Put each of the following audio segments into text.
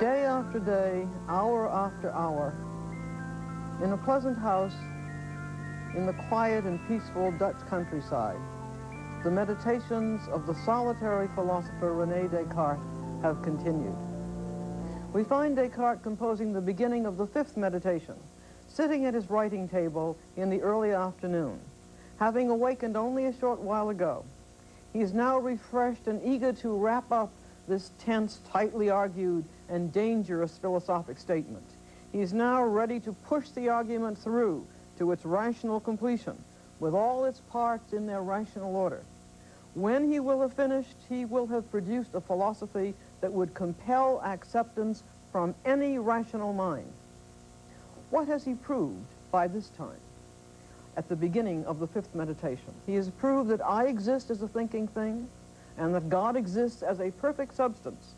Day after day, hour after hour, in a pleasant house in the quiet and peaceful Dutch countryside, the meditations of the solitary philosopher Rene Descartes have continued. We find Descartes composing the beginning of the fifth meditation, sitting at his writing table in the early afternoon, having awakened only a short while ago. He is now refreshed and eager to wrap up this tense, tightly argued, and dangerous philosophic statement. He is now ready to push the argument through to its rational completion, with all its parts in their rational order. When he will have finished, he will have produced a philosophy that would compel acceptance from any rational mind. What has he proved by this time? At the beginning of the fifth meditation, he has proved that I exist as a thinking thing, and that God exists as a perfect substance.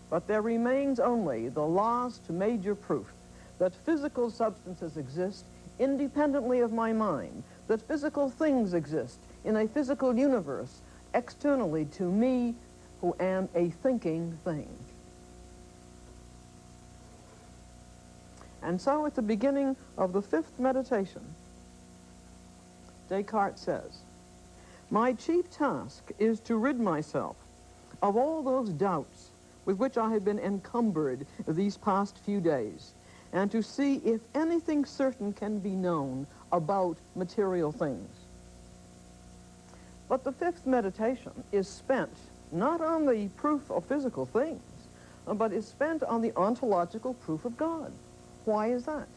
But there remains only the last major proof that physical substances exist independently of my mind, that physical things exist in a physical universe externally to me, who am a thinking thing. And so at the beginning of the fifth meditation, Descartes says, "My chief task is to rid myself of all those doubts with which I have been encumbered these past few days, and to see if anything certain can be known about material things." But the fifth meditation is spent not on the proof of physical things, but is spent on the ontological proof of God. Why is that?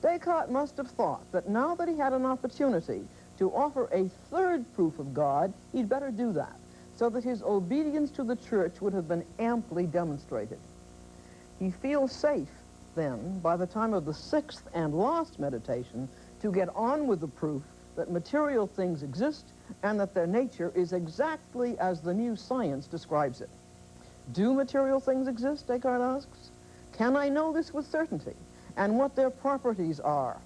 Descartes must have thought that now that he had an opportunity to offer a third proof of God, he'd better do that, so that his obedience to the church would have been amply demonstrated. He feels safe, then, by the time of the sixth and last meditation, to get on with the proof that material things exist and that their nature is exactly as the new science describes it. Do material things exist, Descartes asks? Can I know this with certainty, and what their properties are?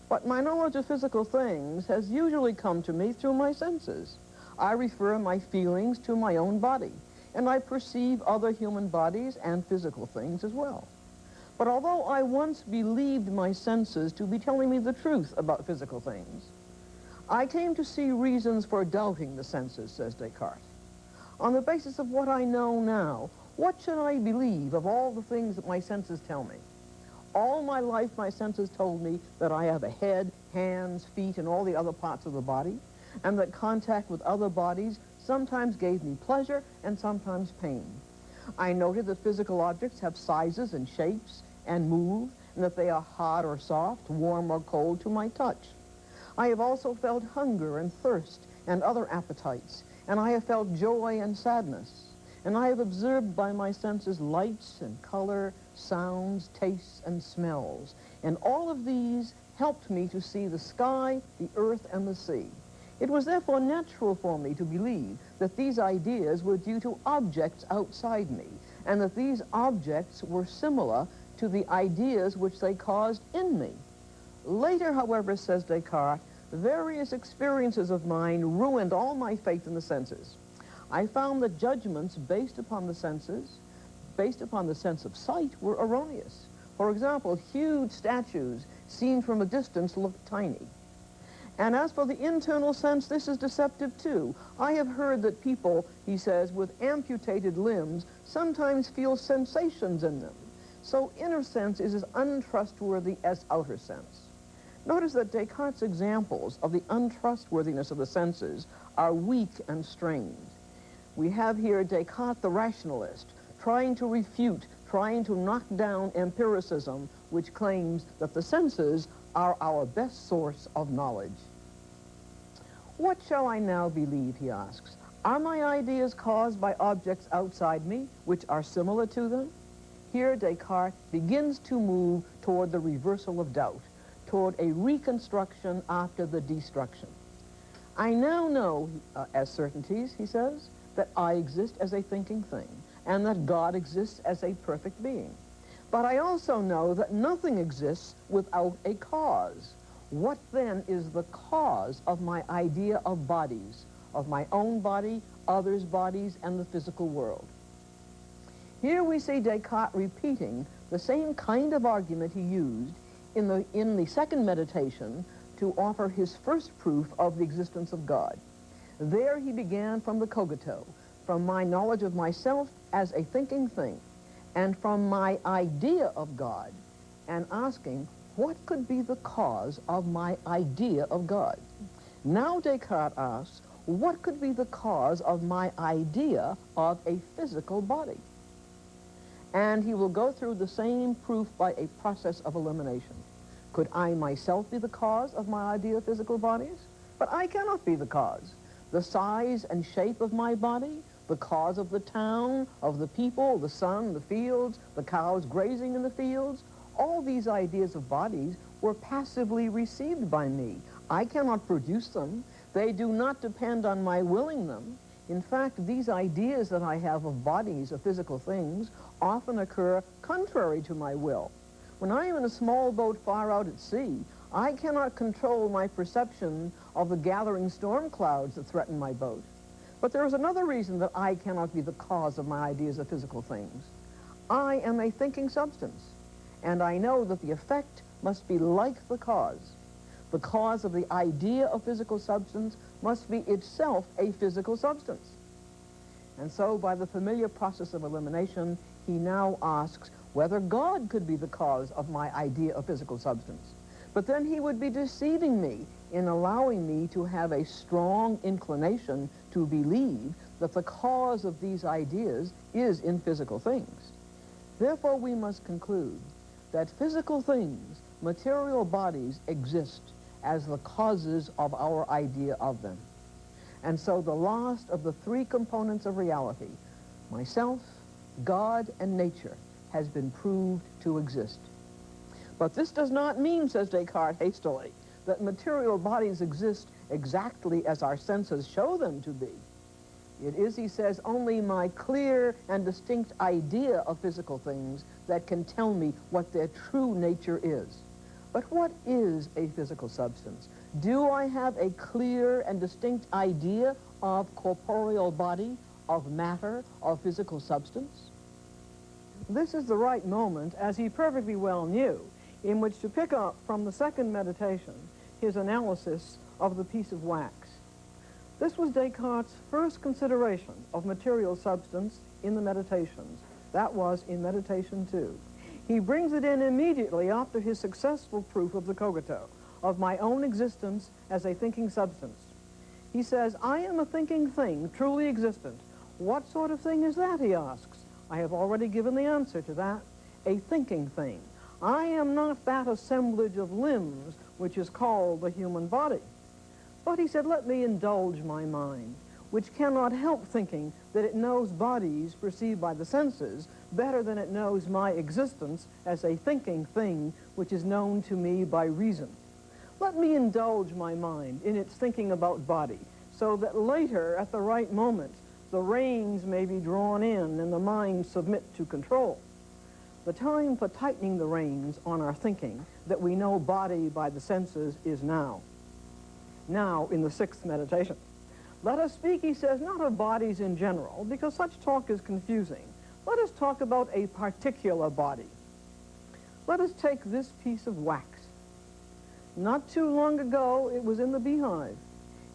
But my knowledge of physical things has usually come to me through my senses. I refer my feelings to my own body, and I perceive other human bodies and physical things as well. But although I once believed my senses to be telling me the truth about physical things, I came to see reasons for doubting the senses, says Descartes. On the basis of what I know now, what should I believe of all the things that my senses tell me? All my life, my senses told me that I have a head, hands, feet, and all the other parts of the body, and that contact with other bodies sometimes gave me pleasure and sometimes pain. I noted that physical objects have sizes and shapes and move, and that they are hot or soft, warm or cold to my touch. I have also felt hunger and thirst and other appetites, and I have felt joy and sadness. And I have observed by my senses lights and color, sounds, tastes, and smells. And all of these helped me to see the sky, the earth, and the sea. It was therefore natural for me to believe that these ideas were due to objects outside me, and that these objects were similar to the ideas which they caused in me. Later, however, says Descartes, various experiences of mine ruined all my faith in the senses. I found that judgments based upon the senses, based upon the sense of sight, were erroneous. For example, huge statues seen from a distance look tiny. And as for the internal sense, this is deceptive too. I have heard that people, he says, with amputated limbs sometimes feel sensations in them. So inner sense is as untrustworthy as outer sense. Notice that Descartes' examples of the untrustworthiness of the senses are weak and strained. We have here Descartes the rationalist, trying to refute, trying to knock down empiricism, which claims that the senses are our best source of knowledge. What shall I now believe, he asks. Are my ideas caused by objects outside me, which are similar to them? Here Descartes begins to move toward the reversal of doubt, toward a reconstruction after the destruction. I now know as certainties, he says, that I exist as a thinking thing, and that God exists as a perfect being. But I also know that nothing exists without a cause. What then is the cause of my idea of bodies, of my own body, others' bodies, and the physical world? Here we see Descartes repeating the same kind of argument he used in the second meditation to offer his first proof of the existence of God. There he began from the cogito, from my knowledge of myself as a thinking thing, and from my idea of God, and asking what could be the cause of my idea of God. Now Descartes asks, what could be the cause of my idea of a physical body? And he will go through the same proof by a process of elimination. Could I myself be the cause of my idea of physical bodies? But I cannot be the cause. The size and shape of my body, the cause of the town, of the people, the sun, the fields, the cows grazing in the fields, all these ideas of bodies were passively received by me. I cannot produce them. They do not depend on my willing them. In fact, these ideas that I have of bodies, of physical things, often occur contrary to my will. When I am in a small boat far out at sea, I cannot control my perception of the gathering storm clouds that threaten my boat. But there is another reason that I cannot be the cause of my ideas of physical things. I am a thinking substance, and I know that the effect must be like the cause. The cause of the idea of physical substance must be itself a physical substance. And so, by the familiar process of elimination, he now asks whether God could be the cause of my idea of physical substance. But then he would be deceiving me in allowing me to have a strong inclination to believe that the cause of these ideas is in physical things. Therefore, we must conclude that physical things, material bodies, exist as the causes of our idea of them. And so the last of the three components of reality, myself, God, and nature, has been proved to exist. But this does not mean, says Descartes hastily, that material bodies exist exactly as our senses show them to be. It is, he says, only my clear and distinct idea of physical things that can tell me what their true nature is. But what is a physical substance? Do I have a clear and distinct idea of corporeal body, of matter, of physical substance? This is the right moment, as he perfectly well knew, in which to pick up from the second meditation his analysis of the piece of wax. This was Descartes' first consideration of material substance in the meditations. That was in meditation 2. He brings it in immediately after his successful proof of the cogito, of my own existence as a thinking substance. He says, I am a thinking thing, truly existent. What sort of thing is that, he asks. I have already given the answer to that. A thinking thing. I am not that assemblage of limbs which is called the human body. But he said, let me indulge my mind, which cannot help thinking that it knows bodies perceived by the senses better than it knows my existence as a thinking thing which is known to me by reason. Let me indulge my mind in its thinking about body, so that later, at the right moment, the reins may be drawn in and the mind submit to control. The time for tightening the reins on our thinking that we know body by the senses is now. Now, in the sixth meditation. Let us speak, he says, not of bodies in general, because such talk is confusing. Let us talk about a particular body. Let us take this piece of wax. Not too long ago, it was in the beehive.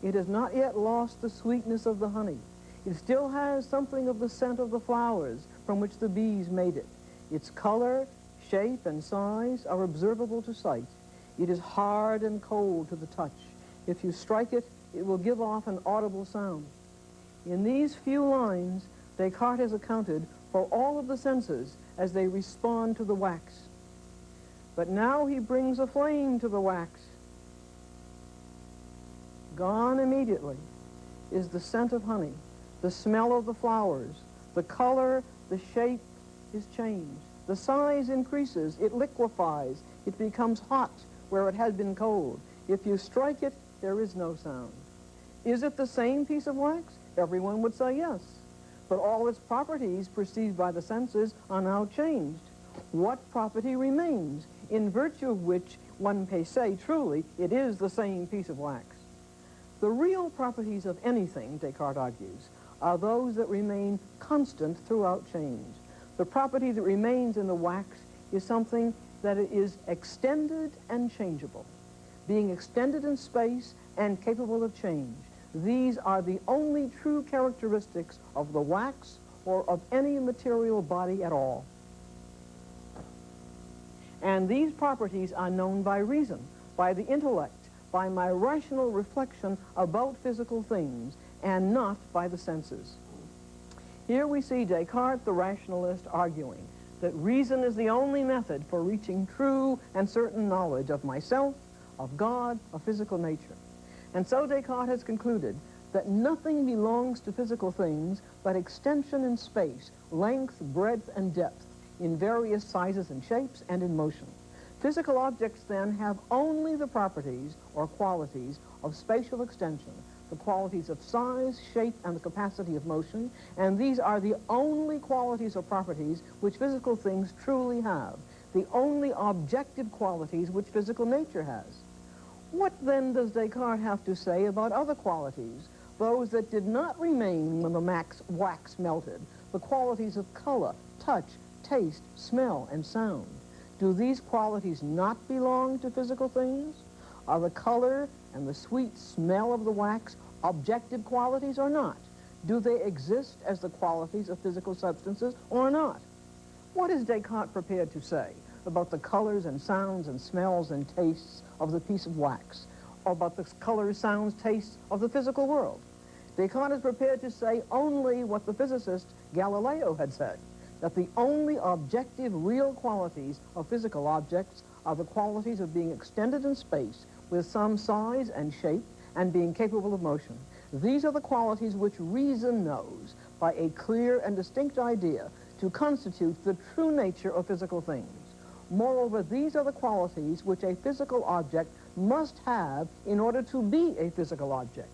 It has not yet lost the sweetness of the honey. It still has something of the scent of the flowers from which the bees made it. Its color, shape, and size are observable to sight. It is hard and cold to the touch. If you strike it, it will give off an audible sound. In these few lines, Descartes has accounted for all of the senses as they respond to the wax. But now he brings a flame to the wax. Gone immediately is the scent of honey, the smell of the flowers, the color, the shape is changed. The size increases, it liquefies, it becomes hot where it had been cold. If you strike it, there is no sound. Is it the same piece of wax? Everyone would say yes. But all its properties perceived by the senses are now changed. What property remains, in virtue of which one may say truly it is the same piece of wax? The real properties of anything, Descartes argues, are those that remain constant throughout change. The property that remains in the wax is something that is extended and changeable, being extended in space and capable of change. These are the only true characteristics of the wax or of any material body at all. And these properties are known by reason, by the intellect, by my rational reflection about physical things, and not by the senses. Here we see Descartes, the rationalist, arguing that reason is the only method for reaching true and certain knowledge of myself, of God, of physical nature. And so Descartes has concluded that nothing belongs to physical things but extension in space, length, breadth, and depth, in various sizes and shapes, and in motion. Physical objects, then, have only the properties or qualities of spatial extension, the qualities of size, shape, and the capacity of motion, and these are the only qualities or properties which physical things truly have, the only objective qualities which physical nature has. What then does Descartes have to say about other qualities, those that did not remain when the wax melted, the qualities of color, touch, taste, smell, and sound? Do these qualities not belong to physical things? Are the color and the sweet smell of the wax objective qualities or not? Do they exist as the qualities of physical substances or not? What is Descartes prepared to say about the colors and sounds and smells and tastes of the piece of wax, or about the colors, sounds, tastes of the physical world? Descartes is prepared to say only what the physicist Galileo had said, that the only objective real qualities of physical objects are the qualities of being extended in space with some size and shape and being capable of motion. These are the qualities which reason knows by a clear and distinct idea to constitute the true nature of physical things. Moreover, these are the qualities which a physical object must have in order to be a physical object.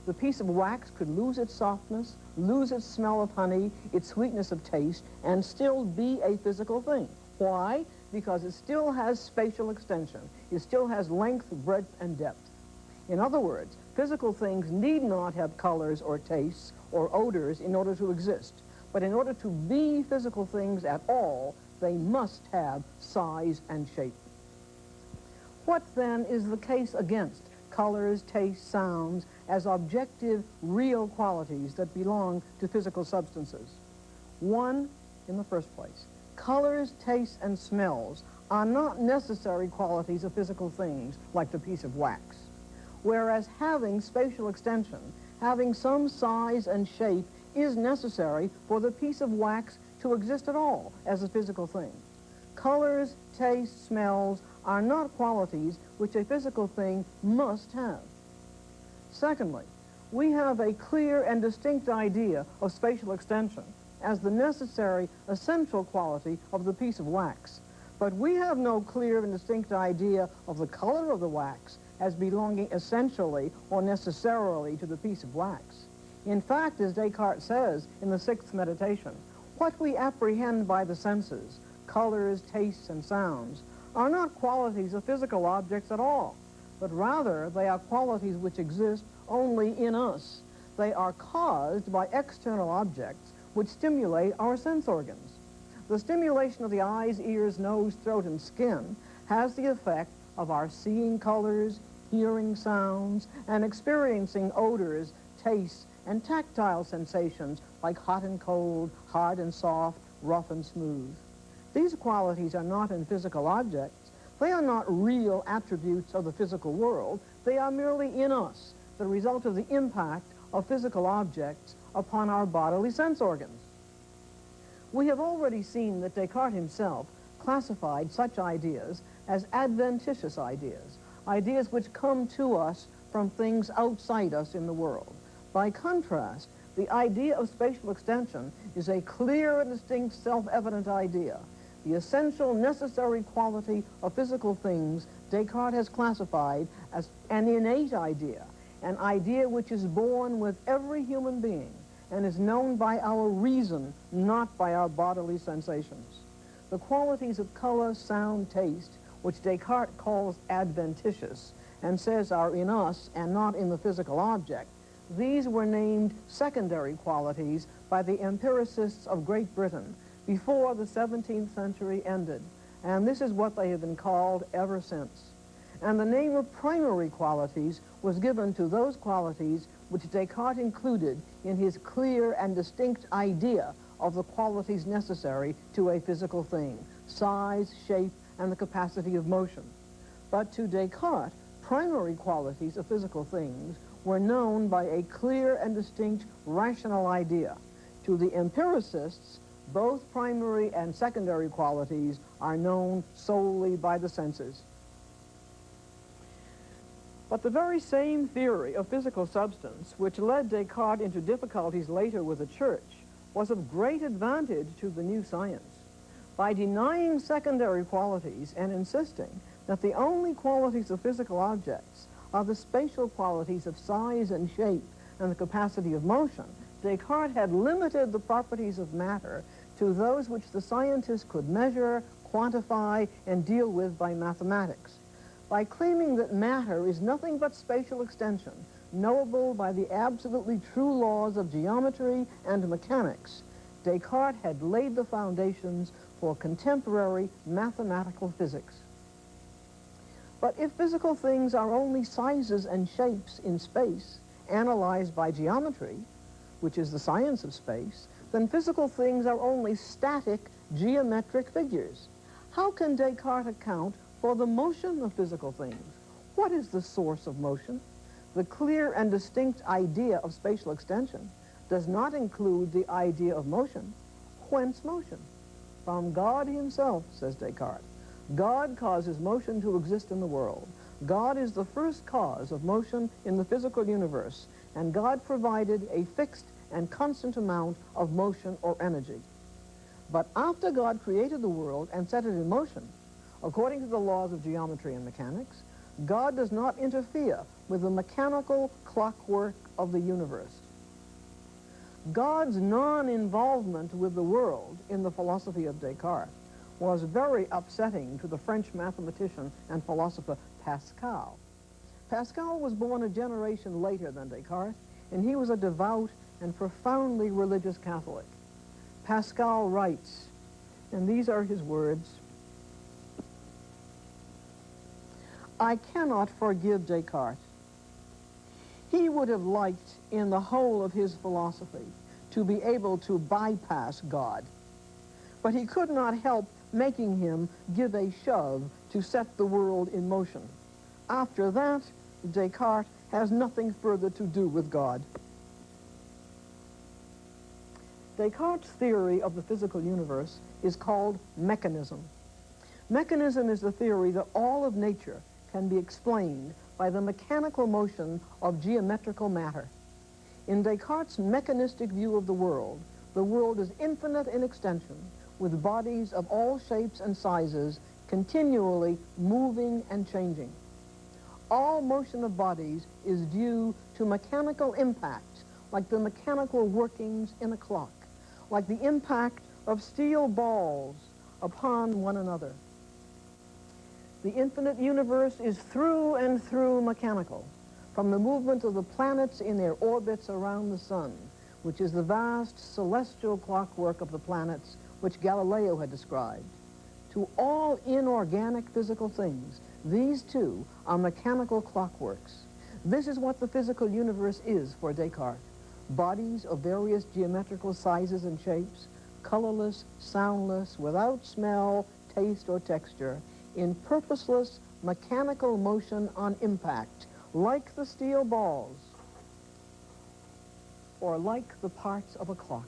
The piece of wax could lose its softness, lose its smell of honey, its sweetness of taste, and still be a physical thing. Why? Because it still has spatial extension. It still has length, breadth, and depth. In other words, physical things need not have colors or tastes or odors in order to exist. But in order to be physical things at all, they must have size and shape. What then is the case against colors, tastes, sounds as objective, real qualities that belong to physical substances? One, in the first place, colors, tastes, and smells are not necessary qualities of physical things like the piece of wax, whereas having spatial extension, having some size and shape, is necessary for the piece of wax to exist at all as a physical thing. Colors, tastes, smells are not qualities which a physical thing must have. Secondly, we have a clear and distinct idea of spatial extension as the necessary, essential quality of the piece of wax. But we have no clear and distinct idea of the color of the wax as belonging essentially or necessarily to the piece of wax. In fact, as Descartes says in the sixth meditation, what we apprehend by the senses, colors, tastes, and sounds, are not qualities of physical objects at all, but rather they are qualities which exist only in us. They are caused by external objects which stimulate our sense organs. The stimulation of the eyes, ears, nose, throat, and skin has the effect of our seeing colors, hearing sounds, and experiencing odors, tastes, and tactile sensations like hot and cold, hard and soft, rough and smooth. These qualities are not in physical objects. They are not real attributes of the physical world. They are merely in us, the result of the impact of physical objects upon our bodily sense organs. We have already seen that Descartes himself classified such ideas as adventitious ideas, ideas which come to us from things outside us in the world. By contrast, the idea of spatial extension is a clear and distinct self-evident idea. The essential, necessary quality of physical things Descartes has classified as an innate idea, an idea which is born with every human being and is known by our reason, not by our bodily sensations. The qualities of color, sound, taste, which Descartes calls adventitious and says are in us and not in the physical object, these were named secondary qualities by the empiricists of Great Britain, before the 17th century ended, and this is what they have been called ever since. And the name of primary qualities was given to those qualities which Descartes included in his clear and distinct idea of the qualities necessary to a physical thing: size, shape, and the capacity of motion. But to Descartes, primary qualities of physical things were known by a clear and distinct rational idea. To the empiricists, both primary and secondary qualities are known solely by the senses. But the very same theory of physical substance which led Descartes into difficulties later with the Church was of great advantage to the new science. By denying secondary qualities and insisting that the only qualities of physical objects are the spatial qualities of size and shape and the capacity of motion, Descartes had limited the properties of matter to those which the scientist could measure, quantify, and deal with by mathematics. By claiming that matter is nothing but spatial extension, knowable by the absolutely true laws of geometry and mechanics, Descartes had laid the foundations for contemporary mathematical physics. But if physical things are only sizes and shapes in space, analyzed by geometry, which is the science of space, then physical things are only static geometric figures. How can Descartes account for the motion of physical things? What is the source of motion? The clear and distinct idea of spatial extension does not include the idea of motion. Whence motion? From God himself, says Descartes. God causes motion to exist in the world. God is the first cause of motion in the physical universe, and God provided a fixed and constant amount of motion or energy. But after God created the world and set it in motion, according to the laws of geometry and mechanics, God does not interfere with the mechanical clockwork of the universe. God's non-involvement with the world in the philosophy of Descartes was very upsetting to the French mathematician and philosopher Pascal. Pascal was born a generation later than Descartes, and he was a devout and profoundly religious Catholic. Pascal writes, and these are his words, "I cannot forgive Descartes. He would have liked in the whole of his philosophy to be able to bypass God, but he could not help making him give a shove to set the world in motion. After that, Descartes has nothing further to do with God." Descartes' theory of the physical universe is called mechanism. Mechanism is the theory that all of nature can be explained by the mechanical motion of geometrical matter. In Descartes' mechanistic view of the world is infinite in extension, with bodies of all shapes and sizes continually moving and changing. All motion of bodies is due to mechanical impact, like the mechanical workings in a clock, like the impact of steel balls upon one another. The infinite universe is through and through mechanical, from the movement of the planets in their orbits around the sun, which is the vast celestial clockwork of the planets which Galileo had described, to all inorganic physical things. These too are mechanical clockworks. This is what the physical universe is for Descartes: bodies of various geometrical sizes and shapes, colorless, soundless, without smell, taste, or texture, in purposeless mechanical motion on impact, like the steel balls, or like the parts of a clock.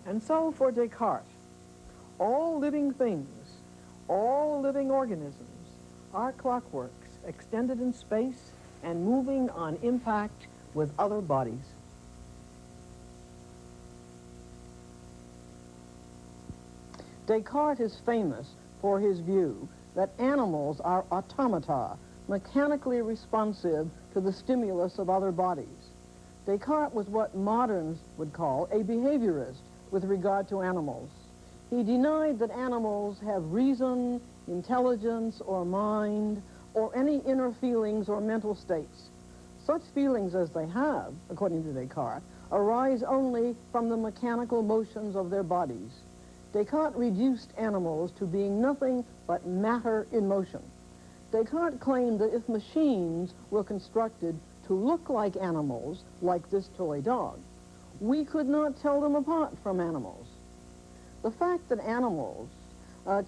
And so for Descartes, all living things, all living organisms, are clockworks extended in space and moving on impact with other bodies. Descartes is famous for his view that animals are automata, mechanically responsive to the stimulus of other bodies. Descartes was what moderns would call a behaviorist with regard to animals. He denied that animals have reason, intelligence, or mind, or any inner feelings or mental states. Such feelings as they have, according to Descartes, arise only from the mechanical motions of their bodies. Descartes reduced animals to being nothing but matter in motion. Descartes claimed that if machines were constructed to look like animals, like this toy dog, we could not tell them apart from animals. The fact that animals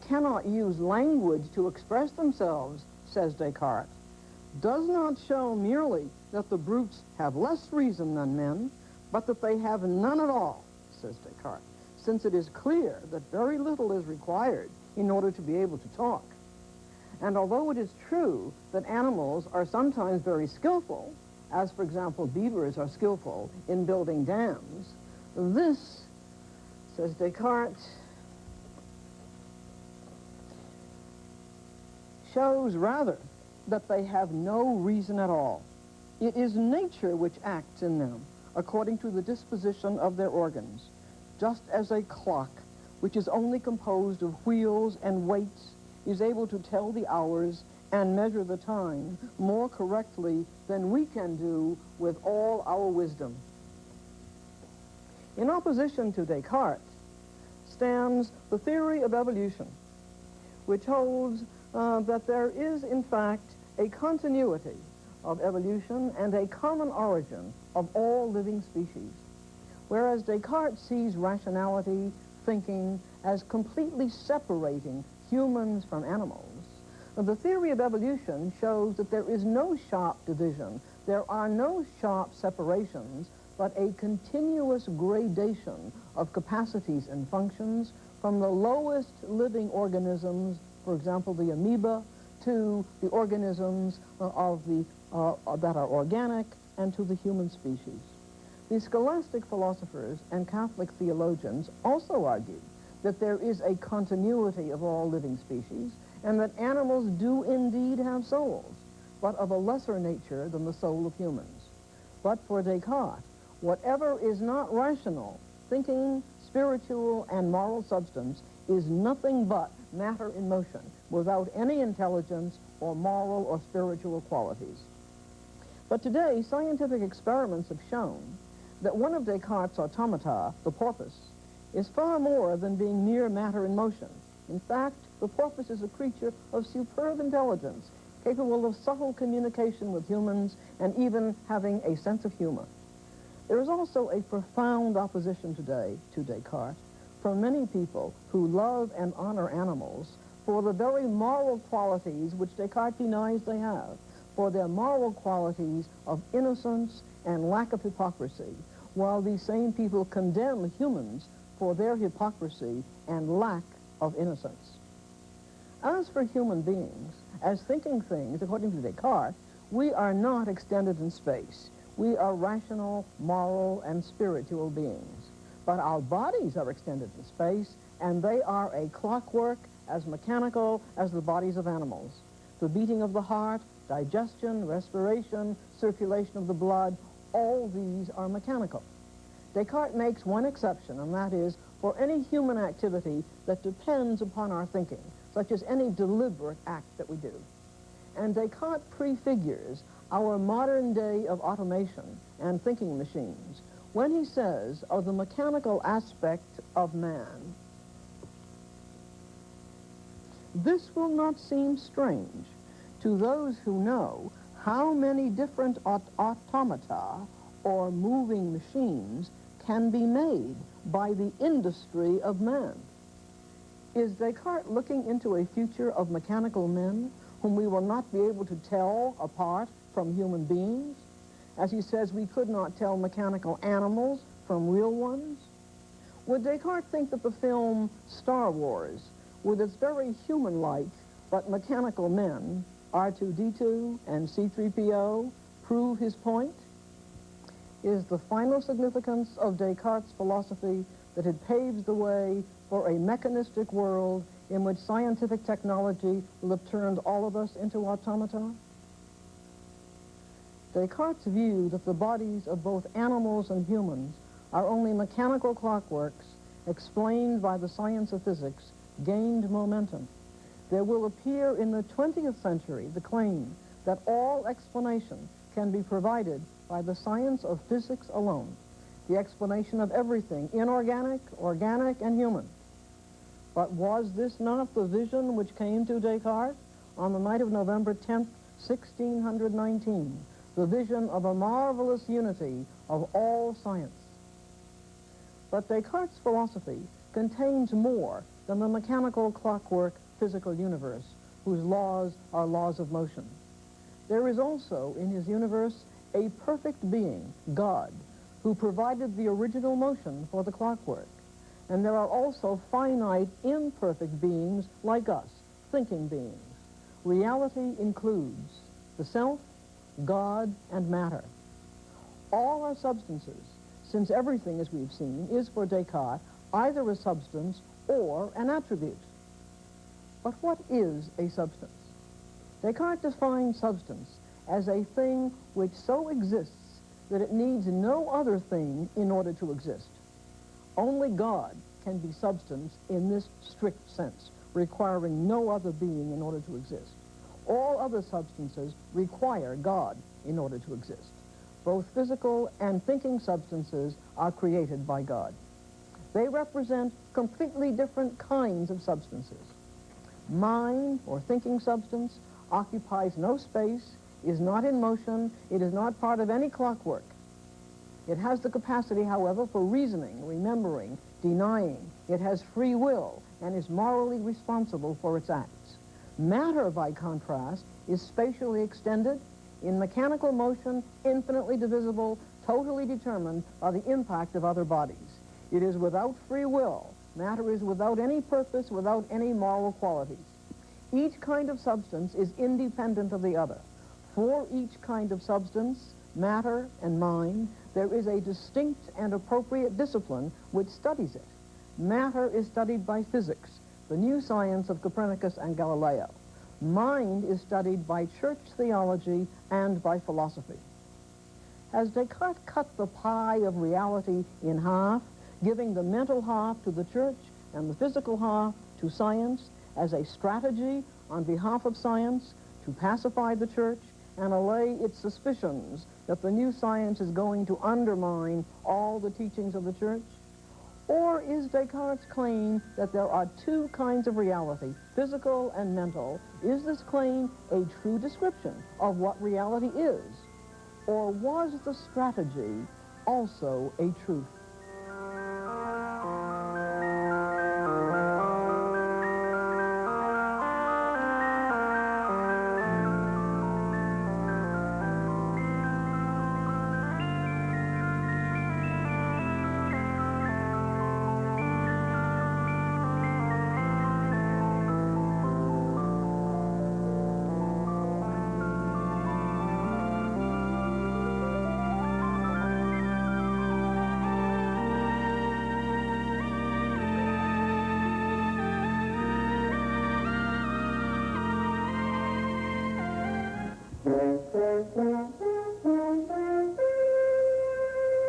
cannot use language to express themselves, says Descartes, does not show merely that the brutes have less reason than men, but that they have none at all, says Descartes, since it is clear that very little is required in order to be able to talk. And although it is true that animals are sometimes very skillful, as for example beavers are skillful in building dams, this, says Descartes, shows rather that they have no reason at all. It is nature which acts in them according to the disposition of their organs, just as a clock, which is only composed of wheels and weights, is able to tell the hours and measure the time more correctly than we can do with all our wisdom. In opposition to Descartes stands the theory of evolution, which holds that there is, in fact, a continuity of evolution and a common origin of all living species. Whereas Descartes sees rationality, thinking, as completely separating humans from animals, the theory of evolution shows that there is no sharp division, there are no sharp separations, but a continuous gradation of capacities and functions from the lowest living organisms, for example, the amoeba, to the organisms that are organic, and to the human species. The scholastic philosophers and Catholic theologians also argue that there is a continuity of all living species, and that animals do indeed have souls, but of a lesser nature than the soul of humans. But for Descartes, whatever is not rational, thinking, spiritual, and moral substance is nothing but matter in motion, without any intelligence or moral or spiritual qualities. But today, scientific experiments have shown that one of Descartes' automata, the porpoise, is far more than being mere matter in motion. In fact, the porpoise is a creature of superb intelligence, capable of subtle communication with humans and even having a sense of humor. There is also a profound opposition today to Descartes from many people who love and honor animals for the very moral qualities which Descartes denies they have, for their moral qualities of innocence and lack of hypocrisy, while these same people condemn humans for their hypocrisy and lack of innocence. As for human beings, as thinking things, according to Descartes, we are not extended in space. We are rational, moral, and spiritual beings. But our bodies are extended in space, and they are a clockwork as mechanical as the bodies of animals. The beating of the heart, digestion, respiration, circulation of the blood, all these are mechanical. Descartes makes one exception, and that is for any human activity that depends upon our thinking, such as any deliberate act that we do. And Descartes prefigures our modern day of automation and thinking machines when he says of the mechanical aspect of man, "This will not seem strange to those who know how many different automata or moving machines can be made by the industry of man." Is Descartes looking into a future of mechanical men whom we will not be able to tell apart from human beings? As he says, we could not tell mechanical animals from real ones. Would Descartes think that the film Star Wars, with its very human-like but mechanical men, R2-D2 and C-3PO, prove his point? Is the final significance of Descartes' philosophy that it paves the way for a mechanistic world in which scientific technology will have turned all of us into automata? Descartes' view that the bodies of both animals and humans are only mechanical clockworks explained by the science of physics gained momentum. There will appear in the 20th century the claim that all explanation can be provided by the science of physics alone, the explanation of everything, inorganic, organic, and human. But was this not the vision which came to Descartes on the night of November 10th, 1619, the vision of a marvelous unity of all science? But Descartes' philosophy contains more than the mechanical clockwork physical universe, whose laws are laws of motion. There is also in his universe a perfect being, God, who provided the original motion for the clockwork. And there are also finite, imperfect beings like us, thinking beings. Reality includes the self, God, and matter. All are substances, since everything, as we've seen, is for Descartes either a substance or an attribute. But what is a substance? Descartes defines substance as a thing which so exists that it needs no other thing in order to exist. Only God can be substance in this strict sense, requiring no other being in order to exist. All other substances require God in order to exist. Both physical and thinking substances are created by God. They represent completely different kinds of substances. Mind, or thinking substance, occupies no space, is not in motion, it is not part of any clockwork. It has the capacity, however, for reasoning, remembering, denying. It has free will and is morally responsible for its acts. Matter, by contrast, is spatially extended, in mechanical motion, infinitely divisible, totally determined by the impact of other bodies. It is without free will. Matter is without any purpose, without any moral qualities. Each kind of substance is independent of the other. For each kind of substance, matter and mind, there is a distinct and appropriate discipline which studies it. Matter is studied by physics, the new science of Copernicus and Galileo. Mind is studied by church theology and by philosophy. Has Descartes cut the pie of reality in half, giving the mental half to the church and the physical half to science as a strategy on behalf of science to pacify the church and allay its suspicions that the new science is going to undermine all the teachings of the church? Or is Descartes' claim that there are two kinds of reality, physical and mental, is this claim a true description of what reality is? Or was the strategy also a truth?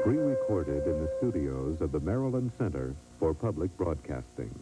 Pre-recorded in the studios of the Maryland Center for Public Broadcasting.